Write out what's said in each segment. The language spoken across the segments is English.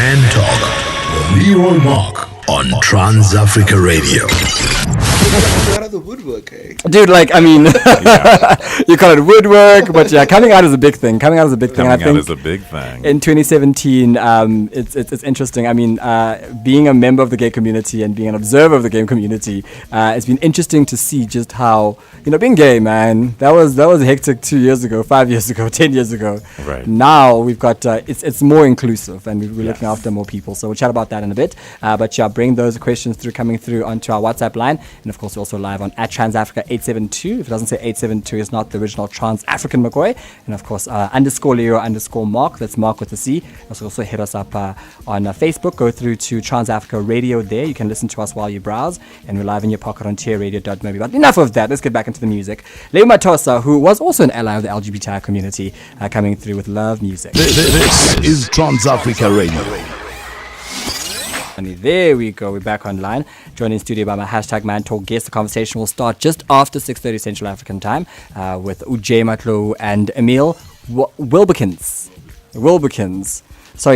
Man Talk with Leroy Marc on Trans Africa Radio. Out of the woodwork, eh? Dude, like, I mean, you call it woodwork, but yeah, coming out is a big thing. Coming out is a big thing. Coming out is a big thing. In 2017, it's interesting. I mean, being a member of the gay community and being an observer of the gay community, it's been interesting to see just how, being gay, man, that was hectic 2 years ago, 5 years ago, 10 years ago. Right. Now we've got, it's more inclusive and we're looking after more people. So we'll chat about that in a bit. But yeah, bring those questions coming through onto our WhatsApp line. And of course, we're also live on @TransAfrica 872. If it doesn't say 872, it's not the original Trans African McCoy. And of course, _Leroy_Marc. That's Marc with a C. Also hit us up on Facebook. Go through to Trans Africa Radio there. You can listen to us while you browse. And we're live in your pocket on tierradio.mobi. But enough of that. Let's get back into the music. Leroy Marc, who was also an ally of the LGBTI community, coming through with love music. This is Trans Africa Radio. There we go. We're back online. Joined in studio by my #ManTalk guest. The conversation will start just after 6:30 Central African time with Matlou and Emil Wilbekin. So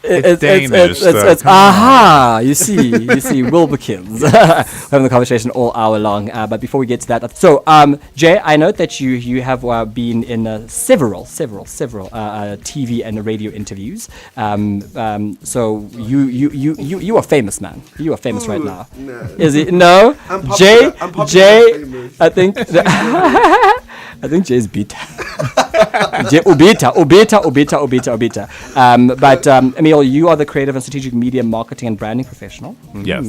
It's Danish. You see, Wilbekins. We're having the conversation all hour long. But before we get to that, so Jay, I note that you have been in several TV and radio interviews. So you are famous, man. You are famous right now. No. Is it? No, I'm popular. Jay. I'm popular Jay. famous. I think. I think Jay's beat. Jay Ubita. But Emil, you are the creative and strategic media marketing and branding professional. Yes.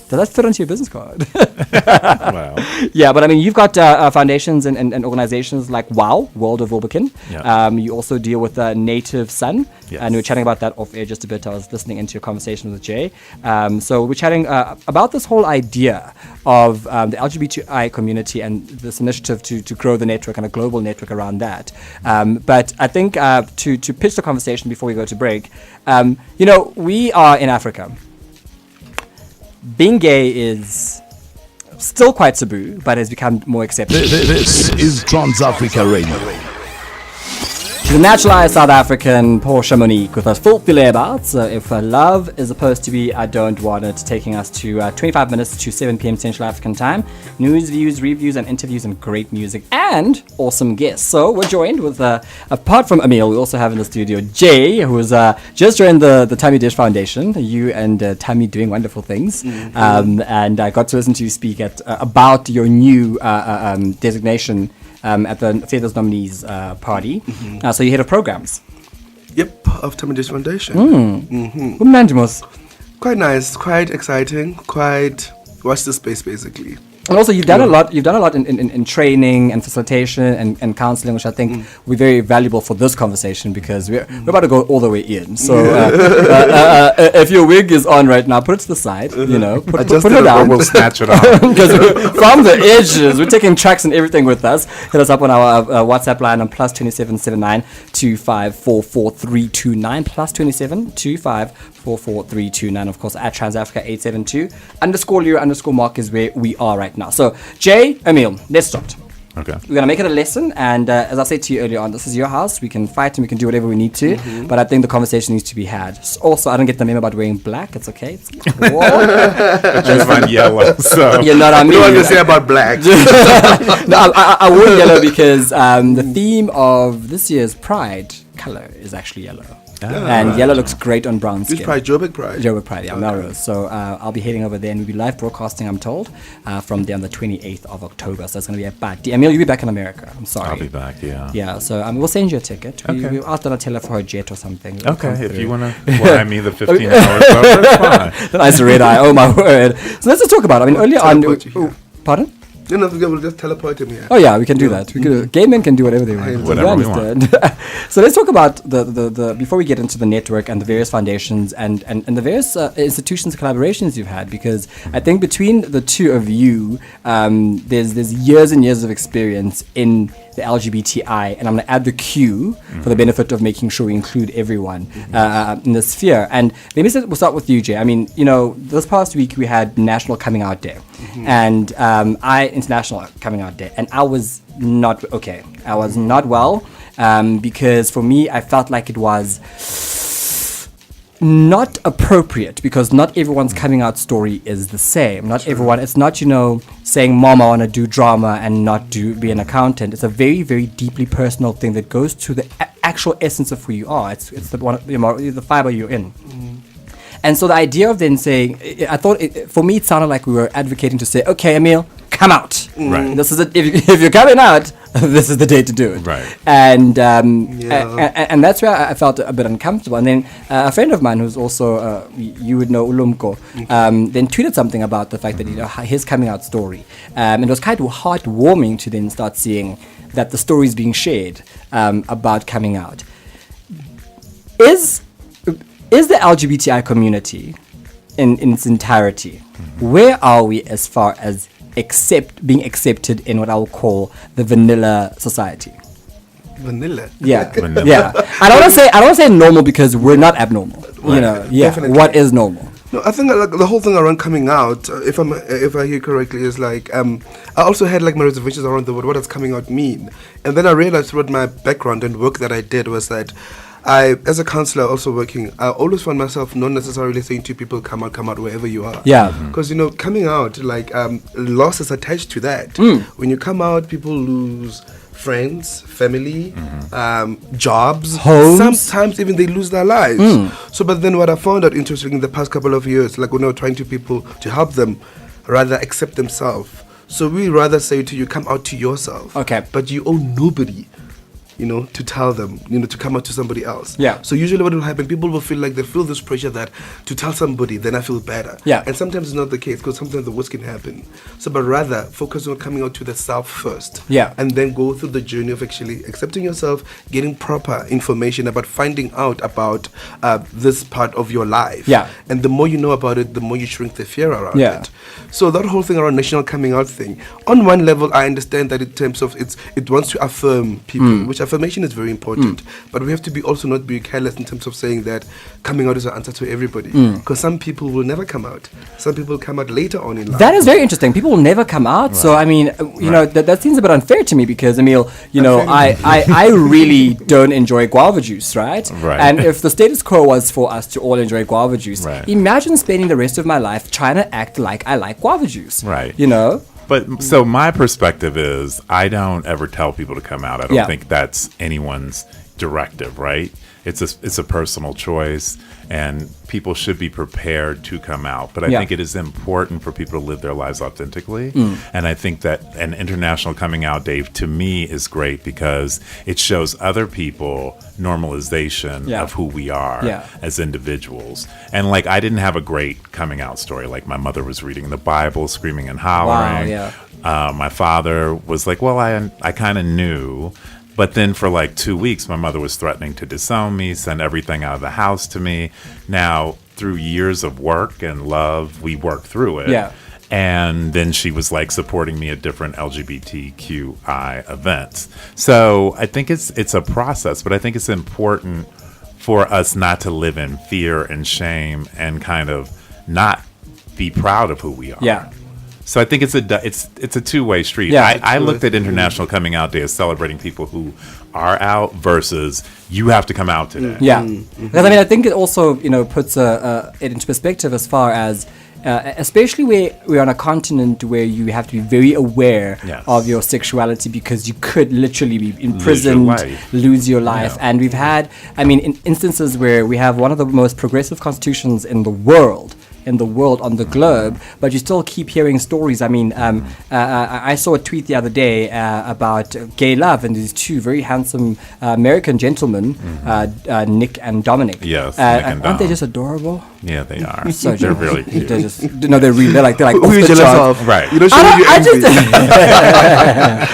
Does that fit onto your business card? Wow. Yeah, but I mean, you've got foundations and organizations like WOW, World of Wilbekin. Yeah. You also deal with Native Son. Yes. And we were chatting about that off air just a bit. I was listening into your conversation with Jay. So we're chatting about this whole idea of the LGBTI community and this initiative to grow the network and a global network around that. But I think to pitch the conversation before we go to break, we are in Africa. Being gay is still quite taboo, but has become more accepted. This is Trans Africa Radio. She's a naturalized South African, Portia Monique, with a full filet about. So if love is supposed to be I don't want it, taking us to 25 minutes to 7 p.m. Central African time. News, views, reviews, and interviews, and great music, and awesome guests. So we're joined with, apart from Emil, we also have in the studio Jay, who's just joined the Thami Dish Foundation. You and Thami doing wonderful things. Mm-hmm. And I got to listen to you speak about your new designation at the Feathers Nominees party. Mm-hmm. So you head of programs. Yep, of Thami Dish Foundation. Quite nice, quite exciting, quite watch the space basically. And also, you've done a lot. You've done a lot in training and facilitation and counseling, which I think will be very valuable for this conversation because we're about to go all the way in. So, if your wig is on right now, put it to the side. Put it down. We'll snatch it off. Because from the edges, we're taking tracks and everything with us. Hit us up on our WhatsApp line on +2779 2544329 +2725444329. Of course, at TransAfrica 872 _Leroy_Marc is where we are right now. So, Jay, Emil, let's start. Okay. We're going to make it a lesson. And as I said to you earlier on, this is your house. We can fight and we can do whatever we need to. Mm-hmm. But I think the conversation needs to be had. Also, I don't get the memo about wearing black. It's okay. It's cool. I just find yellow. So. You know what I mean? What do you want to say about black? No, I wore yellow because the theme of this year's Pride color is actually yellow. And yellow looks great on brown skin. Which Pride? Joburg Pride? Joburg Pride, yeah, Melrose. So I'll be heading over there and we'll be live broadcasting, I'm told, from there on the 28th of October. So it's going to be a bad day. Emil, you'll be back in America. I'm sorry. I'll be back, yeah. Yeah, so we'll send you a ticket. Okay. We'll ask Donatella for a jet or something. Okay, if you want to fly me the 15 hours over, it's fine. Nice red eye, oh my word. So let's just talk about it. I mean, earlier on... Pardon? No, we'll just teleport him here. Oh yeah, we can do that. Gay men can do whatever they want. Whatever we want. So let's talk about the before we get into the network and the various foundations and the various institutions and collaborations you've had, because I think between the two of you, there's years and years of experience in the LGBTI, and I'm going to add the Q for the benefit of making sure we include everyone in the sphere. And maybe we'll start with you, Jay. I mean, this past week we had National Coming Out Day, and International Coming Out Day, and I was not okay. I was not well because for me, I felt like it was not appropriate because not everyone's coming out story is the same. Not everyone. It's not saying mom I want to do drama and not be an accountant. It's a very, very deeply personal thing that goes to the actual essence of who you are. It's the fiber you're in. And so the idea of then saying, I thought for me it sounded like we were advocating to say, okay, Emil, come out. Right. This is it. If you're coming out, this is the day to do it. Right. And and that's where I felt a bit uncomfortable. And then a friend of mine who's also you would know Ulumko, then tweeted something about the fact that his coming out story. And it was kind of heartwarming to then start seeing that the story is being shared about coming out. Is the LGBTI community in its entirety, where are we as far as being accepted in what I would call the vanilla society? Vanilla? Yeah. Vanilla. Yeah. I don't want to say normal because we're not abnormal. Right. Definitely. What is normal? No, I think like the whole thing around coming out, if I hear correctly, is like I also had like my reservations around the word. What does coming out mean? And then I realized throughout my background and work that I did was that I, as a counselor, also working, I always found myself not necessarily saying to people, come out, wherever you are. Yeah. Because, coming out, like, loss is attached to that. When you come out, people lose friends, family, jobs. Homes. Sometimes even they lose their lives. So, but then what I found out interesting in the past couple of years, like when I was trying to help them rather accept themselves. So we rather say to you, come out to yourself. Okay. But you owe nobody, to tell them, to come out to somebody else. Yeah. So usually what will happen, people will feel like they feel this pressure that to tell somebody, then I feel better. Yeah. And sometimes it's not the case because sometimes the worst can happen. So, but rather focus on coming out to the self first. Yeah. And then go through the journey of actually accepting yourself, getting proper information about finding out about this part of your life. Yeah. And the more you know about it, the more you shrink the fear around Yeah. it. So that whole thing around national coming out thing, on one level, I understand that in terms of it wants to affirm people, which affirmation is very important. But we have to also not be careless in terms of saying that coming out is an answer to everybody. Because some people will never come out. Some people come out later on in life. That is very interesting. People will never come out. Right. So, I mean, that seems a bit unfair to me because, Emil, I really don't enjoy guava juice, right? Right. And if the status quo was for us to all enjoy guava juice, right. Imagine spending the rest of my life trying to act like I like guava juice. Right. But so my perspective is I don't ever tell people to come out. I don't think that's anyone's directive, right? It's a personal choice, and people should be prepared to come out. But I think it is important for people to live their lives authentically. And I think that an International Coming Out Day, to me, is great because it shows other people normalization of who we are as individuals. And like, I didn't have a great coming out story. Like, my mother was reading the Bible, screaming and hollering. Wow, my father was like, well, I kind of knew. But then for like 2 weeks, my mother was threatening to disown me, send everything out of the house to me. Now, through years of work and love, we worked through it. Yeah. And then she was like supporting me at different LGBTQI events. So I think it's a process, but I think it's important for us not to live in fear and shame and kind of not be proud of who we are. Yeah. So I think it's a two-way street. Yeah, I looked at International Coming Out Day as celebrating people who are out versus you have to come out today. Yeah, because I mean, I think it also puts it into perspective as far as especially where we're on a continent where you have to be very aware of your sexuality because you could literally be imprisoned, lose your life. And we've had, in instances where we have one of the most progressive constitutions in the world, on the globe, but you still keep hearing stories. I saw a tweet the other day about gay love, and these two very handsome American gentlemen, Nick and Dominic. Yes, Nick and aren't they just adorable? Yeah, they are. So they're really cute. They're like who are you jealous of? Right. You don't show me your envy.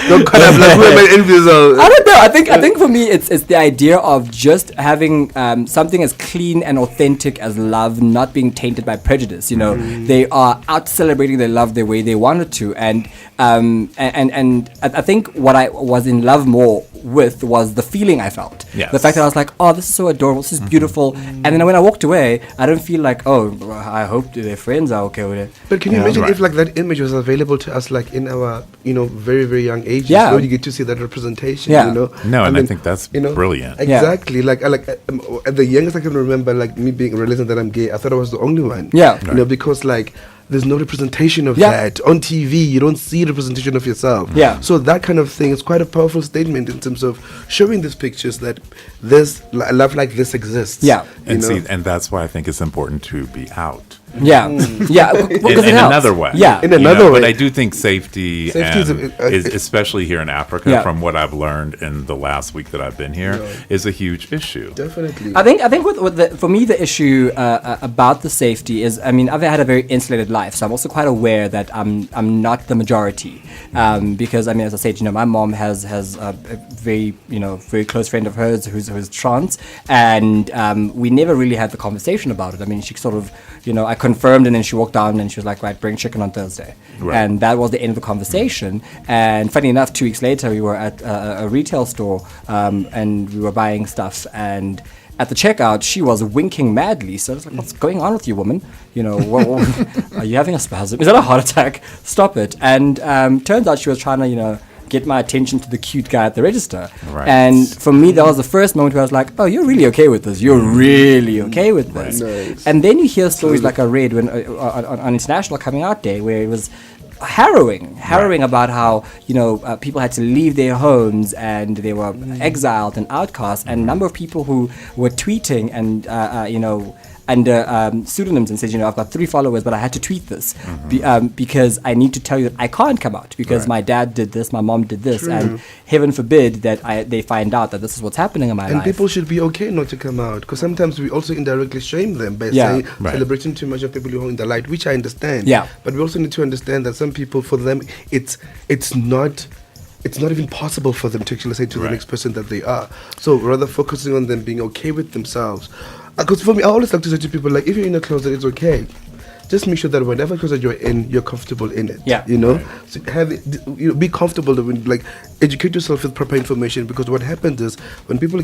Don't cut up like who am I envious of? I don't know. I think for me it's the idea of just having something as clean and authentic as love, not being tainted by prejudice. They are out celebrating their love the way they wanted to, and I think what I was in love more with was the feeling I felt. Yes. The fact that I was like, oh, this is so adorable, this is beautiful, and then when I walked away, I don't feel feel like, oh, I hope their friends are okay with it. But can you imagine Right. if like that image was available to us like in our very very young ages? Yeah. Where you get to see that representation. Yeah. No, and I mean, think that's brilliant. Exactly. Like at the youngest I can remember, like me realizing that I'm gay. I thought I was the only one. Yeah. Because like there's no representation of Yeah. that on TV. You don't see representation of yourself. Yeah. So that kind of thing is quite a powerful statement in terms of showing these pictures that there's a love like this exists. Yeah. And and that's why I think it's important to be out. Yeah, yeah. Because in it helps. another way. Yeah. In another way. But I do think safety is especially here in Africa, Yeah. from what I've learned in the last week that I've been here, is a huge issue. Definitely. I think for me the issue about the safety is, I mean, I've had a very insulated life, so I'm also quite aware that I'm not the majority, because I mean, as I said, my mom has a very very close friend of hers who's trans, and we never really had the conversation about it. I mean, she sort of I confirmed, and then she walked down and she was like, right, bring chicken on Thursday. Right. And that was the end of the conversation. And funny enough, 2 weeks later, we were at a retail store and we were buying stuff. And at the checkout, she was winking madly. So I was like, what's going on with you, woman? Are you having a spasm? Is that a heart attack? Stop it. And turns out she was trying to, get my attention to the cute guy at the register. Right. And for me, that was the first moment where I was like, oh, you're really okay with this. You're really okay with this. Nice. And then you hear stories like I read when on International Coming Out Day, where it was harrowing about how people had to leave their homes and they were exiled and outcast, and a number of people who were tweeting and under pseudonyms and said, I've got 3 followers, but I had to tweet this because I need to tell you that I can't come out because my dad did this, my mom did this, and heaven forbid that they find out that this is what's happening in my life. And people should be okay not to come out, because sometimes we also indirectly shame them by saying celebrating too much of people who are in the light, which I understand. Yeah. But we also need to understand that some people, for them, it's not even possible for them to actually say to the next person that they are. So rather focusing on them being okay with themselves. Because for me, I always like to say to people, like, if you're in a closet, it's okay. Just make sure that whatever closet you're in, you're comfortable in it. Yeah. So be comfortable, like, educate yourself with proper information, because what happens is when people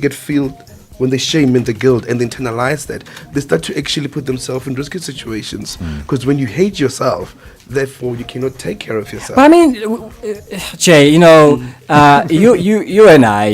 when they shame and the guilt and they internalize that, they start to actually put themselves in risky situations. Because when you hate yourself, therefore you cannot take care of yourself. But I mean, Jay, you and I,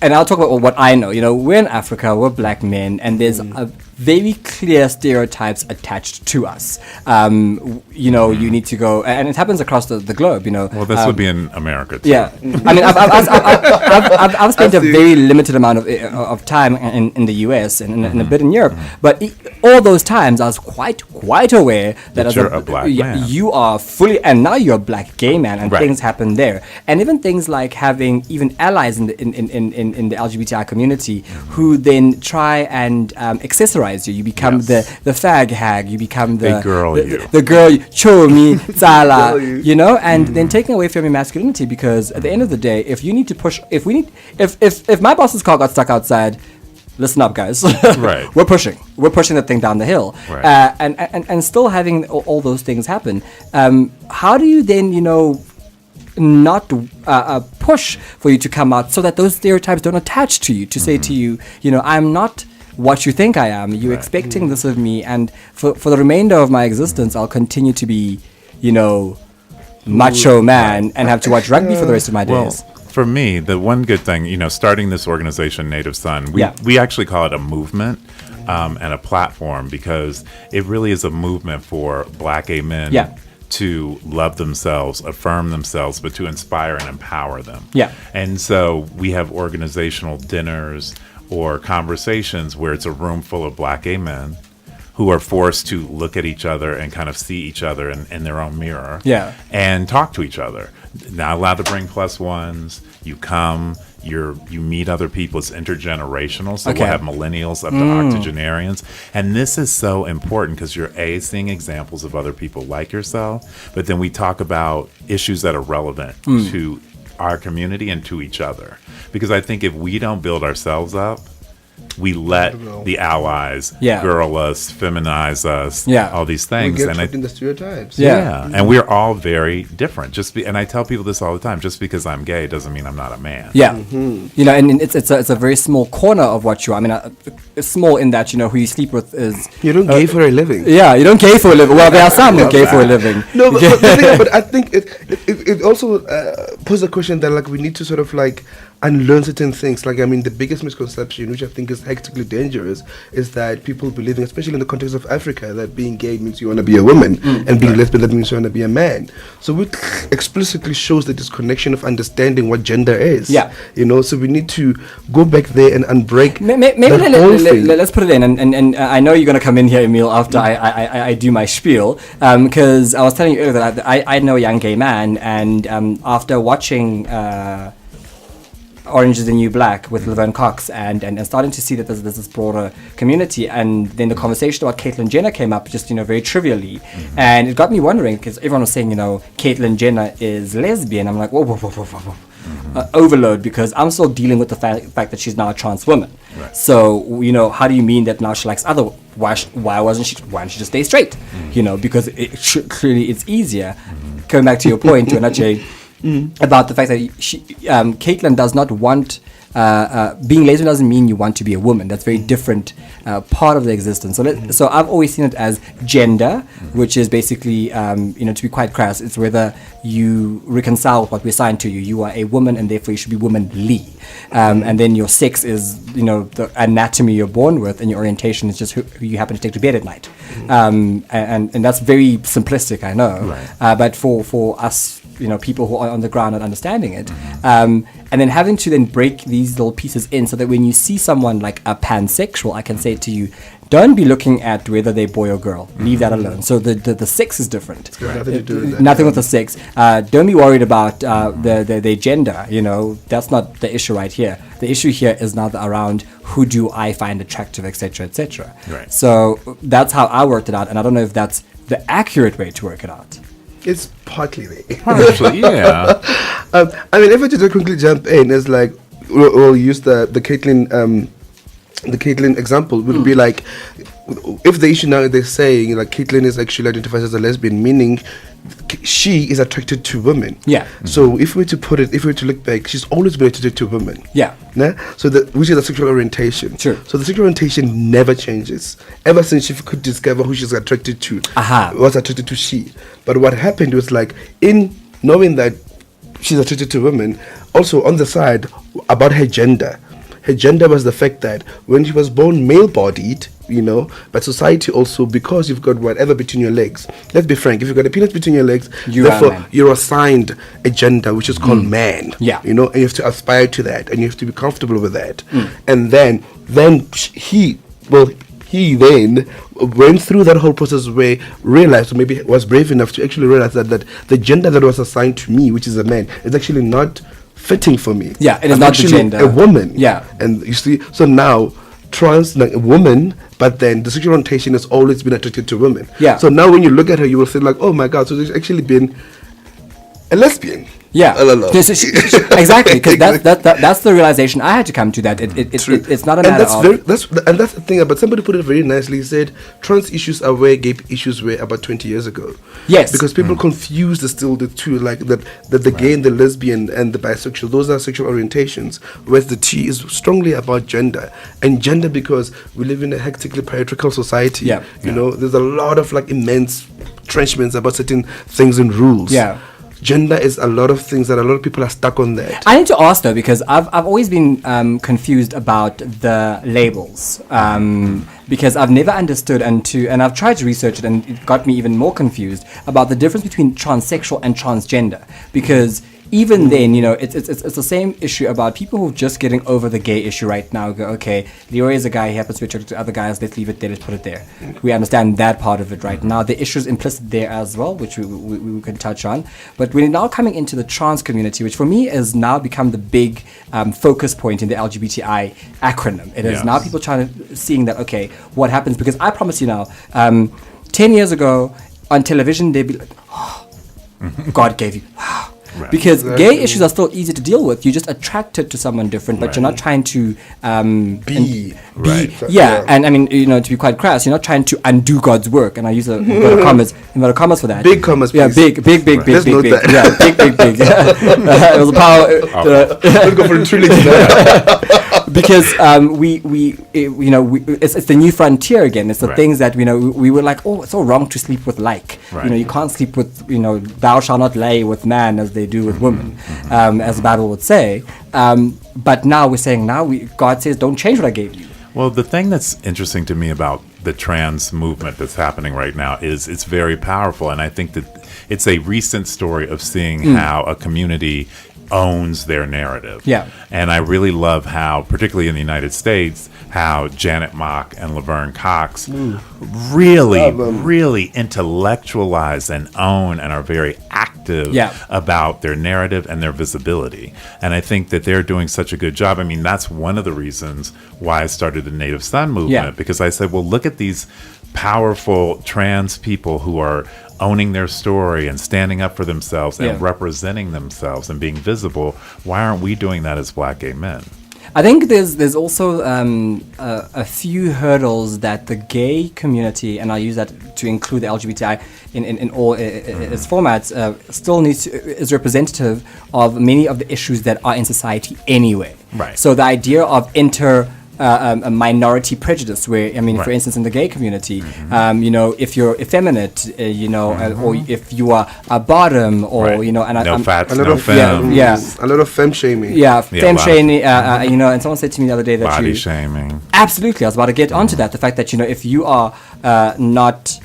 and I'll talk about what I know. We're in Africa, we're black men, and there's a very clear stereotypes attached to us. You need to go, and it happens across the globe. Well, this would be in America too. Yeah, I mean, I've spent a very limited amount of time in the US and a bit in Europe, but all those times I was quite aware that as you're a black man. You are fully, and now you're a black gay man, and things happen there, and even things like having even allies in the LGBTI community who then try and accessorize you. You become the fag hag. You become the girl. The girl. Cho me zala. And then taking away from your masculinity, because at the end of the day, if you need to push, if my boss's car got stuck outside, listen up, guys. Right. We're pushing that thing down the hill. Right. And still having all those things happen. How do you then, not push for you to come out so that those stereotypes don't attach to you, to say to you, I'm not what you think I am. You're expecting this of me, and for the remainder of my existence, I'll continue to be, macho man and have to watch rugby for the rest of my days. Well, for me, the one good thing, starting this organization, Native Son, we actually call it a movement and a platform, because it really is a movement for black gay men to love themselves, affirm themselves, but to inspire and empower them. Yeah. And so we have organizational dinners or conversations where it's a room full of black gay men who are forced to look at each other and kind of see each other in their own mirror and talk to each other. Not allowed to bring plus ones. You come, you meet other people. It's intergenerational. So we'll have millennials up to octogenarians. And this is so important because you're seeing examples of other people like yourself, but then we talk about issues that are relevant to our community and to each other. Because I think if we don't build ourselves up, we let the allies girl us, feminize us, all these things. We get trapped in the stereotypes. And we're all very different. And I tell people this all the time, just because I'm gay doesn't mean I'm not a man. You know, and it's a very small corner of what you are. I mean, it's small in that, you know, who you sleep with is... You don't gay for a living. Yeah, you don't gay for a living. Well, there are some who gay for a living. No, but I think it also poses a question that, like, we need to sort of, like, unlearn certain things. Like, I mean, the biggest misconception, which I think is hectically dangerous, is that people believing, especially in the context of Africa, that being gay means you want to be a woman, and being lesbian, that means you want to be a man. So it explicitly shows the disconnection of understanding what gender is. You know, so we need to go back there and unbreak let's put it in. And I know you're going to come in here, Emil, after I do my spiel, because I was telling you earlier that I know a young gay man, and after watching... Orange is the New Black with Laverne Cox and starting to see that there's this broader community, and then the conversation about Caitlyn Jenner came up just, you know, very trivially, and it got me wondering, because everyone was saying, you know, Caitlyn Jenner is lesbian. I'm like, whoa. Overload, because I'm still dealing with the fact that she's now a trans woman. So, you know, how do you mean that now she likes other? Why don't she just stay straight? You know, because clearly it's easier. Coming back to your point, to Anache, about the fact that Caitlyn does not want being lesbian doesn't mean you want to be a woman. That's very different part of the existence. So I've always seen it as gender, which is basically you know, to be quite crass, it's whether you reconcile with what we assigned to you. You are a woman, and therefore you should be womanly. And then your sex is, you know, the anatomy you're born with, and your orientation is just who you happen to take to bed at night. And that's very simplistic, I know. But for us, you know, people who are on the ground and understanding it, and then having to then break these little pieces in, so that when you see someone like a pansexual, I can say to you, don't be looking at whether they're boy or girl. Leave that alone. So the sex is different. It's got nothing to do with that. Nothing with the sex. Don't be worried about their gender. You know, that's not the issue right here. The issue here is now around who do I find attractive, etc., etc. So that's how I worked it out, and I don't know if that's the accurate way to work it out. It's partly there. Partially, yeah. I mean, if I just quickly jump in, it's like we'll use the Caitlyn example. Would be like, if the issue now they're saying like Caitlyn is actually identifies as a lesbian, meaning she is attracted to women. So if we were to look back, she's always been attracted to women. So which is a sexual orientation. So the sexual orientation never changes ever since she could discover who she's attracted to. Was attracted to she. But what happened was, like, in knowing that she's attracted to women, also on the side about her gender. Her gender was the fact that when she was born male-bodied, you know, but society also, because you've got whatever between your legs. Let's be frank, if you've got a penis between your legs, therefore you're assigned a gender which is called man. You know, and you have to aspire to that, and you have to be comfortable with that. And then he then went through that whole process where realized, or maybe was brave enough to actually realize that the gender that was assigned to me, which is a man, is actually not fitting for me. It is not the gender. A woman. And you see, so now trans, like a woman, but then the sexual orientation has always been attracted to women. So now when you look at her, you will say like, oh my God, so there's actually been a lesbian. Exactly, because that's the realization I had to come to, that it's not a matter of... That's the thing, but somebody put it very nicely. He said, trans issues are where gay issues were about 20 years ago. Because people confuse the two, like that the gay and the lesbian and the bisexual, those are sexual orientations, whereas the T is strongly about gender. And gender, because we live in a hectically patriarchal society. You know, there's a lot of like immense entrenchments about certain things and rules. Gender is a lot of things that a lot of people are stuck on that. I need to ask though, because I've always been confused about the labels, because I've never understood and I've tried to research it, and it got me even more confused about the difference between transsexual and transgender, because even then, you know, it's the same issue about people who are just getting over the gay issue right now. Go, okay, Leroy is a guy, he happens to be attracted to other guys, let's leave it there, let's put it there. We understand that part of it right now. The issue is implicit there as well, which we can touch on. But we're now coming into the trans community, which for me has now become the big focus point in the LGBTI acronym. It is now people seeing that, okay, what happens? Because I promise you now, 10 years ago on television, they'd be like, oh, God gave you... Because gay issues are still easy to deal with. You're just attracted to someone different, but you're not trying to Be. Yeah, and I mean, to be quite crass, you're not trying to undo God's work, and I use inverted commas for that. Big commas, yeah, please. big, Let's note big, that. yeah, big. It was a power. Let's go for the trillion. Because it's the new frontier again. It's the things that we were like, oh, it's so wrong to sleep with you can't sleep with thou shalt not lay with man as they do with women, as the Bible would say. But now we're saying God says don't change what I gave you. Well, the thing that's interesting to me about the trans movement that's happening right now is it's very powerful, and I think that it's a recent story of seeing how a community owns their narrative. Yeah. And I really love how, particularly in the United States, how Janet Mock and Laverne Cox really intellectualize and own and are very active about their narrative and their visibility. And I think that they're doing such a good job. I mean, that's one of the reasons why I started the Native Son movement, because I said, well, look at these powerful trans people who are owning their story and standing up for themselves and representing themselves and being visible. Why aren't we doing that as Black gay men? I think there's also a few hurdles that the gay community, and I'll use that to include the LGBTI in all its formats, still is representative of many of the issues that are in society anyway. Right. So the idea of a minority prejudice, where for instance, in the gay community, if you're effeminate, or if you are a bottom, or no fats, no femme, a lot of femme shaming. Femme shaming. And someone said to me the other day that body shaming. Absolutely, I was about to get onto that. The fact that if you are not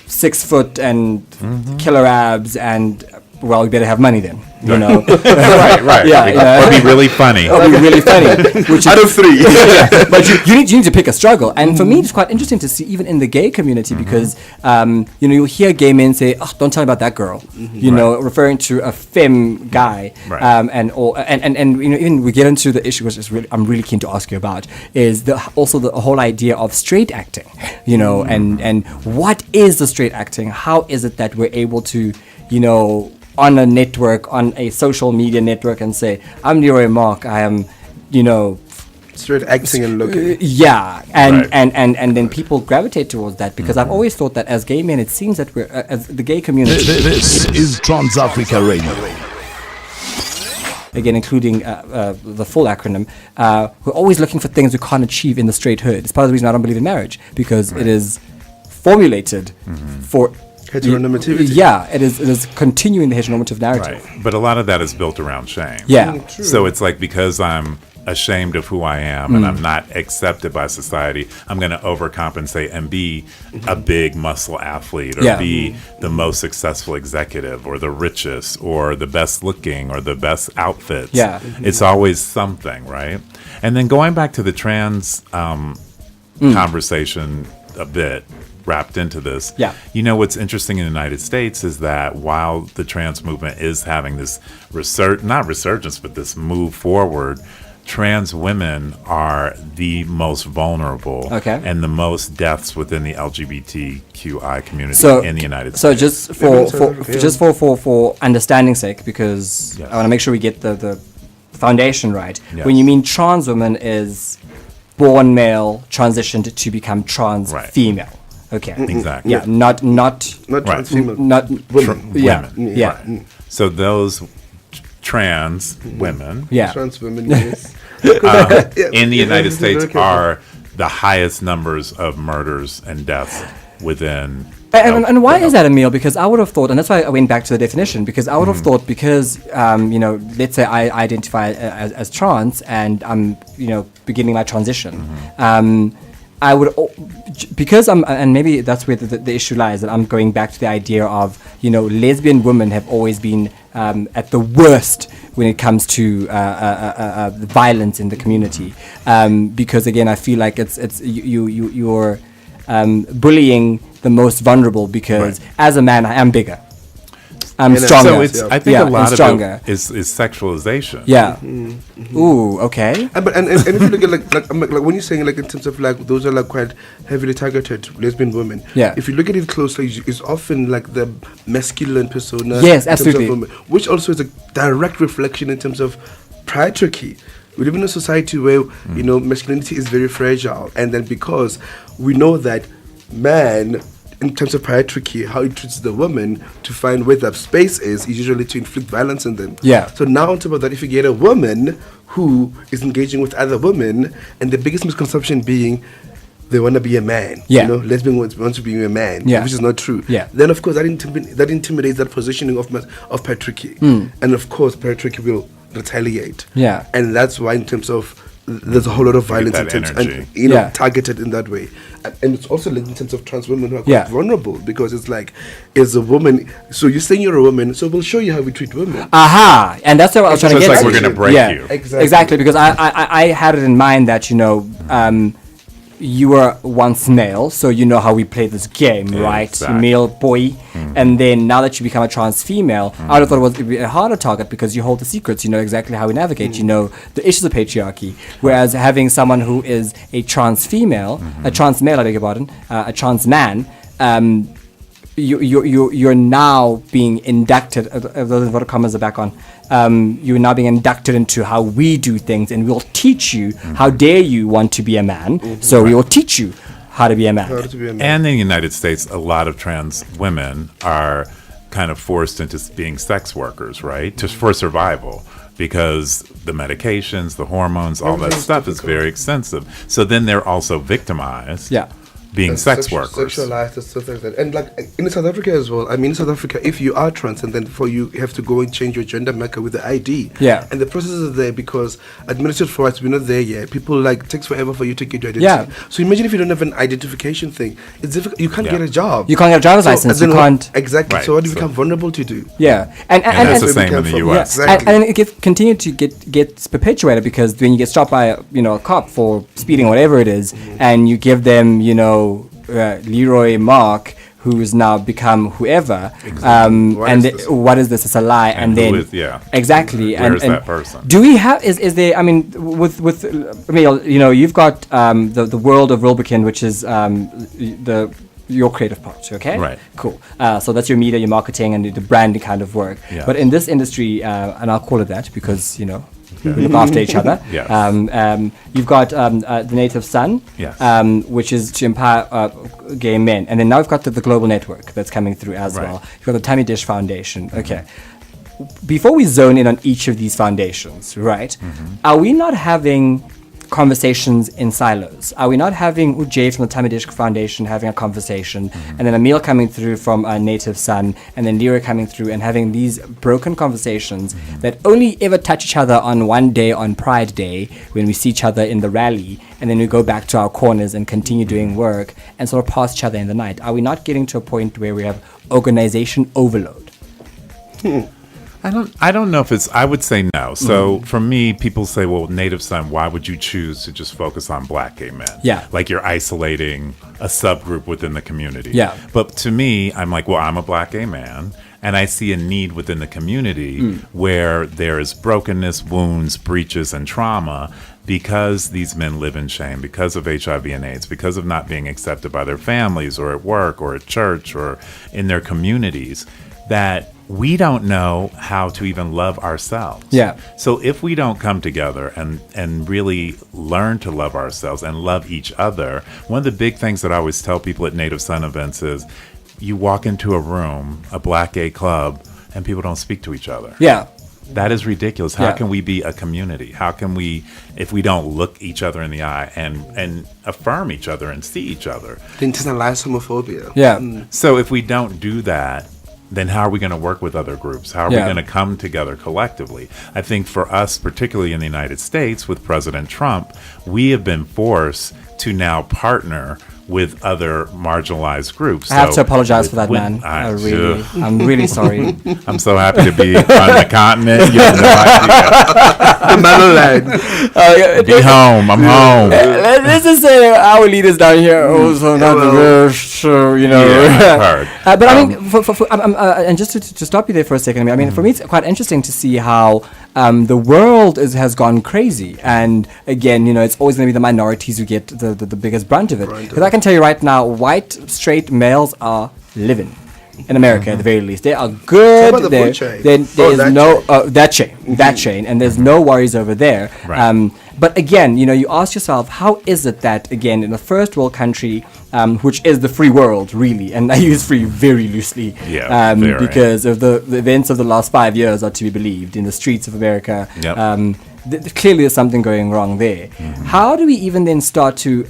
6 foot and killer abs and well, we better have money then, right. Yeah, or be really funny. Which out of 3. But you need to pick a struggle. And for me, it's quite interesting to see, even in the gay community, because you'll hear gay men say, "Oh, don't tell me about that girl," referring to a femme guy, and even we get into the issue, which is I'm really keen to ask you about, is the whole idea of straight acting, and what is the straight acting? How is it that we're able to, on a network, on a social media network, and say, I'm Leroy Marc, I am, straight acting and looking. And then people gravitate towards that, because I've always thought that as gay men, it seems that we're, as the gay community... This is Trans Africa Radio. Again, including the full acronym, we're always looking for things we can't achieve in the straight hood. It's part of the reason I don't believe in marriage, because it is formulated for... heteronormativity. It is continuing the heteronormative narrative. Right. But a lot of that is built around shame. True. So it's like, because I'm ashamed of who I am and I'm not accepted by society, I'm going to overcompensate and be a big muscle athlete, or be the most successful executive, or the richest, or the best looking, or the best outfits. It's always something, right? And then going back to the trans conversation a bit, wrapped into this. What's interesting in the United States is that while the trans movement is having this resurgence, but this move forward, trans women are the most vulnerable and the most deaths within the LGBTQI community in the United States. So for understanding's sake, because I want to make sure we get the foundation right. When you mean trans woman, is born male, transitioned to become trans female. Okay. Exactly. Yeah. Not trans female. Not women. Right. So those trans women. Trans women. Yes. In the United States are the highest numbers of murders and deaths within. And why is that, Emil? Because I would have thought, and that's why I went back to the definition, because I would have thought, because let's say I identify as trans and I'm beginning my transition. I would, because and maybe that's where the issue lies, that I'm going back to the idea of, lesbian women have always been at the worst when it comes to violence in the community. Because again, I feel like you're bullying the most vulnerable, because as a man, I am bigger. Stronger. So it's, I think Yeah, a lot and of stronger. it is sexualization. Yeah. Ooh, okay. And if you look at like when you're saying like in terms of like those are like quite heavily targeted lesbian women. Yeah. If you look at it closely, it's often like the masculine persona. Yes, in terms of absolutely. women, which also is a direct reflection in terms of patriarchy. We live in a society where masculinity is very fragile, and then because we know that man, in terms of patriarchy, how it treats the woman to find where that space is usually to inflict violence on them. Yeah. So now on top of that, if you get a woman who is engaging with other women, and the biggest misconception being they want to be a man. Yeah. Lesbian want to be a man, Yeah. which is not true. Yeah. Then of course that intimidates that positioning of patriarchy, and of course patriarchy will retaliate. Yeah. And that's why in terms of there's a whole lot of violence that in terms energy. and Yeah. targeted in that way. And it's also linked in terms of trans women who are quite Yeah. vulnerable, because it's like, as a woman, so you're saying you're a woman, so we'll show you how we treat women. Aha, and that's what I was trying to So get it's to. like we're gonna break you. Exactly. Because I had it in mind that you were once male, so you know how we play this game, right? Exactly. Male boy, and then now that you become a trans female, I would have thought it would be a harder target because you hold the secrets. You know exactly how we navigate. You know the issues of patriarchy. Whereas having someone who is a trans female, a trans male, I beg your pardon, a trans man. You're now being inducted. Those inverted commas are back on. You're now being inducted into how we do things, and we'll teach you. How dare you want to be a man? So we will teach you how to be a man. How to be a man. And in the United States, a lot of trans women are kind of forced into being sex workers, right? Just for survival, because the medications, the hormones, all that Everything's stuff is difficult. very expensive. So then they're also victimized. Yeah. Being sex workers. Sexualized and stuff like that. And like in South Africa as well. I mean, in South Africa, if you are trans and then you have to go and change your gender marker with the ID. Yeah. And the process is there because administrative rights, we're not there yet. People like, takes forever for you to get your identity. Yeah. So imagine if you don't have an identification thing. It's difficult. You can't Yeah. get a job. You can't get a driver's So- license. and You then can't. Exactly. Right. So what do you So- become vulnerable to do? Yeah. And that's the where we same in come the from. U.S. Yeah. Exactly. And it continue to get perpetuated because when you get stopped by a cop for speeding or whatever it is, and you give them Leroy Marc, who's now become whoever, What and is this? what is this? It's a lie, and who then is- yeah. exactly. Where and, is and that person? Do we have? Is there? I mean, with Emil, you've got the world of Wilbekin, which is your creative part, okay? Right. Cool. So that's your media, your marketing, and the branding kind of work. Yeah. But in this industry, and I'll call it that because we look after each other. Yes. You've got the Native Son, Yes. which is to empower gay men, and then now we've got the global network that's coming through as Right. well. You've got the Thami Dish Foundation. Okay. Before we zone in on each of these foundations, right? Are we not having conversations in silos? Are we not having Ujay from the Thami Dish Foundation having a conversation, and then Emil coming through from a Native Son, and then Leroy coming through and having these broken conversations that only ever touch each other on one day, on Pride Day, when we see each other in the rally, and then we go back to our corners and continue doing work and sort of pass each other in the night? Are we not getting to a point where we have organization overload? I don't know if it's, I would say no. So for me, people say, well, Native Son, why would you choose to just focus on black gay men? Yeah. Like you're isolating a subgroup within the community. Yeah. But to me, I'm like, well, I'm a black gay man, and I see a need within the community where there is brokenness, wounds, breaches, and trauma because these men live in shame, because of HIV and AIDS, because of not being accepted by their families or at work or at church or in their communities, that we don't know how to even love ourselves. Yeah. So if we don't come together and really learn to love ourselves and love each other, one of the big things that I always tell people at Native Son events is you walk into a room, a black gay club, and people don't speak to each other. Yeah. That is ridiculous. How Yeah. can we be a community? How can we, if we don't look each other in the eye and affirm each other and see each other? Internalized homophobia. Yeah. So if we don't do that, then how are we going to work with other groups? How are Yeah. we going to come together collectively? I think for us, particularly in the United States with President Trump, we have been forced to now partner with other marginalized groups. I have to apologize for that, man. I'm really sorry. I'm so happy to be on the continent. You have no idea. Be home. I'm home. Let's just say our leaders down here also not the best, you know. Yeah, but I mean, and just to stop you there for a second, I mean, for me, it's quite interesting to see how the world has gone crazy. And again, you know, it's always going to be the minorities who get the biggest brunt of it. Because I can tell you right now, white, straight males are living. In America, at the very least, they are good. There is no that chain, and there's no worries over there. Right. But again, you know, you ask yourself, how is it that again in a first world country, which is the free world, really, and I use free very loosely, because of the events of the last 5 years are to be believed in the streets of America. Yep. Clearly, there's something going wrong there. How do we even then start to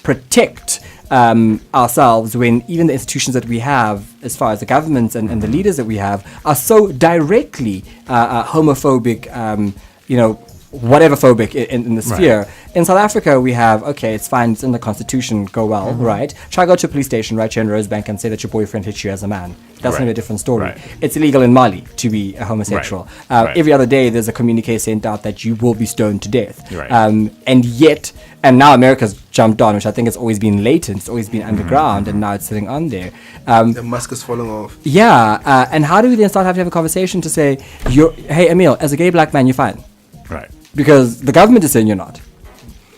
protect ourselves when even the institutions that we have, as far as the governments and the leaders that we have, are so directly homophobic, you know, whatever phobic in the sphere. Right. In South Africa, we have, okay, it's fine, it's in the constitution, go well, right? Try go to a police station right here in Rosebank and say that your boyfriend hit you as a man. That's going to be a different story. Right. It's illegal in Mali to be a homosexual. Right. Every other day, there's a communique sent out that you will be stoned to death. Right. And yet, and now America's jumped on, which I think has always been latent, it's always been underground, and now it's sitting on there. The mask is falling off. Yeah, and how do we then start having to have a conversation to say, hey, Emil, as a gay black man, you're fine. Right. Because the government is saying you're not.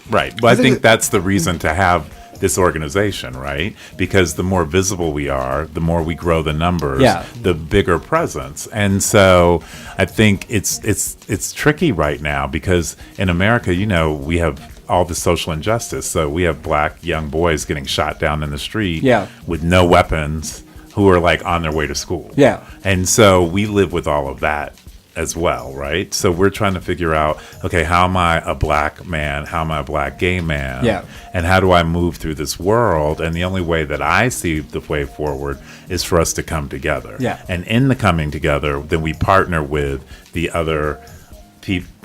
Right. Well, I think that's the reason to have this organization, right? Because the more visible we are, the more we grow the numbers, the bigger presence. And so I think it's tricky right now because in America, you know, we have all the social injustice. So we have black young boys getting shot down in the street with no weapons who are like on their way to school. Yeah. And so we live with all of that as well, right? So we're trying to figure out, okay, how am I a black man? How am I a black gay man? Yeah. And how do I move through this world? And the only way that I see the way forward is for us to come together. Yeah. And in the coming together, then we partner with the other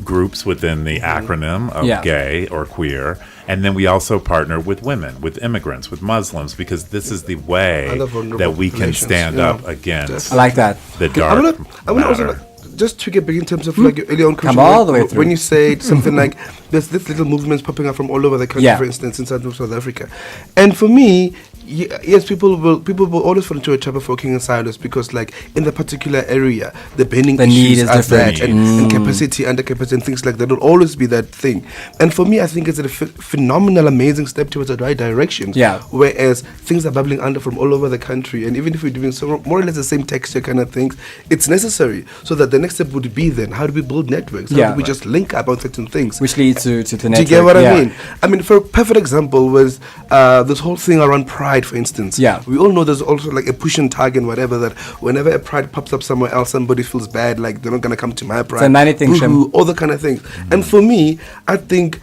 groups within the acronym of gay or queer. And then we also partner with women, with immigrants, with Muslims, because this is the way that we can stand up against I like that. The dark I want to also just to get big in terms of like your earlier on question, come all the way through. When you said something like there's this little movements popping up from all over the country, for instance, inside of South Africa, and for me, yes, people will always fall into a trap of working in silos because, like, in the particular area, the burning issues are that, and capacity, under capacity, and things like that will always be that thing. And for me, I think it's a phenomenal, amazing step towards the right direction. Yeah. Whereas things are bubbling under from all over the country, and even if we're doing more or less the same texture kind of things, it's necessary. So that the next step would be then how do we build networks? How do we just link up on certain things, which leads to the network? Do you get what I mean? I mean, for a perfect example was this whole thing around Pride. For instance, we all know there's also like a push and tag and whatever, that whenever a pride pops up somewhere else, somebody feels bad, like they're not going to come to my pride. All the kind of things. And for me, I think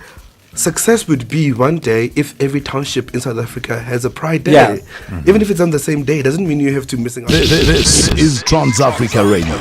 success would be one day if every township in South Africa has a pride day. Even if it's on the same day, doesn't mean you have to missing out. This is Trans Africa Radio.